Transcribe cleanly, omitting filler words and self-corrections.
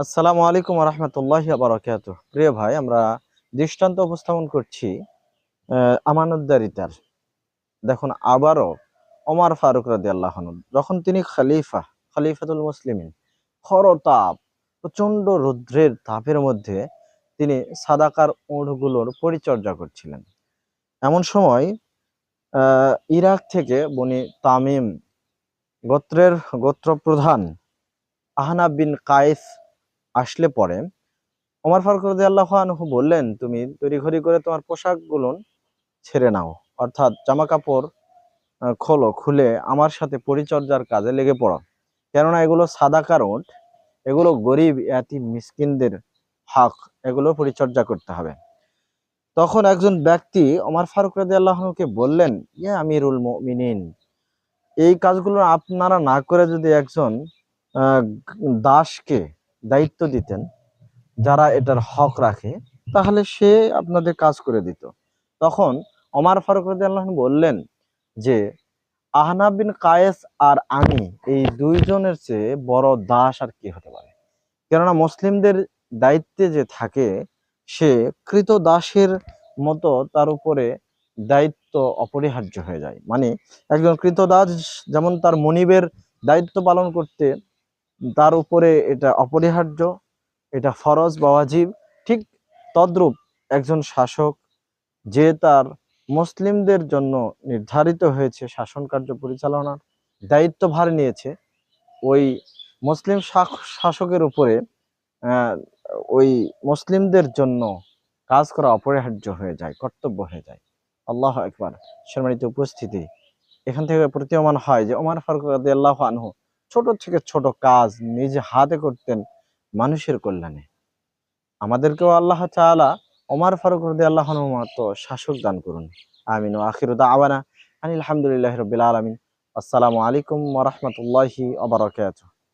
আসসালামু আলাইকুম রহমতুল্লাহি বারাকাতুহু। প্রিয় ভাই, আমরা দৃষ্টান্ত উপস্থাপন করছি আমানতদারিতার। দেখুন, আবারও ওমর ফারুক রাদিয়াল্লাহু আনহু যখন তিনি খলিফাতুল মুসলিমিন, খরতাপ, প্রচন্ড রৌদ্রের তাপের মধ্যে তিনি সাদাকার উটগুলোর পরিচর্যা করছিলেন। এমন সময় ইরাক থেকে বনি তামিম গোত্রের গোত্রপ্রধান আহনাব বিন কায়েস আসলে পরে ওমর ফারুক রাদিয়াল্লাহু আনহু বললেন, তুমি তড়িঘড়ি করে তোমার পোশাকগুলো ছেড়ে নাও, অর্থাৎ জামা কাপড় খোলো, খুলে আমার সাথে পরিচর্যার কাজে লেগে পড়ো। কেননা এগুলো সাদাকার উট, এগুলো গরিব ইয়াতিম মিসকিনদের হক, এগুলো পরিচর্যা করতে হবে। তখন একজন ব্যক্তি ওমর ফারুক রাদিয়াল্লাহু আনহুকে বললেন, ইয়া আমিরুল মুমিনিন, এই কাজগুলো আপনারা না করে যদি একজন আহ, দাসকে দায়িত্ব দিতেন যারা এটার হক রাখে, তাহলে সে আপনাদের কাজ করে দিত। তখন ওমর ফারুক রাদিয়াল্লাহু আনহু বললেন যে, আহনাব বিন কায়েস আর আমি এই দুইজনের চেয়ে বড় দাস আর কি হতে পারে। কেননা মুসলিমদের দায়িত্বে যে থাকে, সে কৃত দাসের মতো তার উপরে দায়িত্ব অপরিহার্য হয়ে যায়। মানে একজন কৃতদাস যেমন তার মনিবের দায়িত্ব পালন করতে তার উপরে এটা অপরিহার্য, এটা ফরজ বা ওয়াজিব, ঠিক তদ্রূপ একজন শাসক যে তার মুসলিমদের জন্য নির্ধারিত হয়েছে শাসন কার্য পরিচালনার দায়িত্বভার নিয়েছে, ওই মুসলিম শাসকের উপরে আহ, ওই মুসলিমদের জন্য কাজ করা অপরিহার্য হয়ে যায়, কর্তব্য হয়ে যায়। আল্লাহ একবার। সম্মানিত উপস্থিতি, এখান থেকে প্রতীয়মান হয় যে ওমর ফারুক রাদিয়াল্লাহু আনহু ছোট থেকে ছোট কাজ নিজে হাতে করতেন মানুষের কল্যাণে। আমাদেরকেও আল্লাহ তাআলা ওমর ফারুক রাদিয়াল্লাহু আনহুর মতো শাসক দান করুন। আমিন। ওয়া আখিরু দাওয়ানা আনিল হামদুলিল্লাহি রাব্বিল আলামিন। আসসালামু আলাইকুম ওয়া রাহমাতুল্লাহি ওয়া বারাকাতুহু।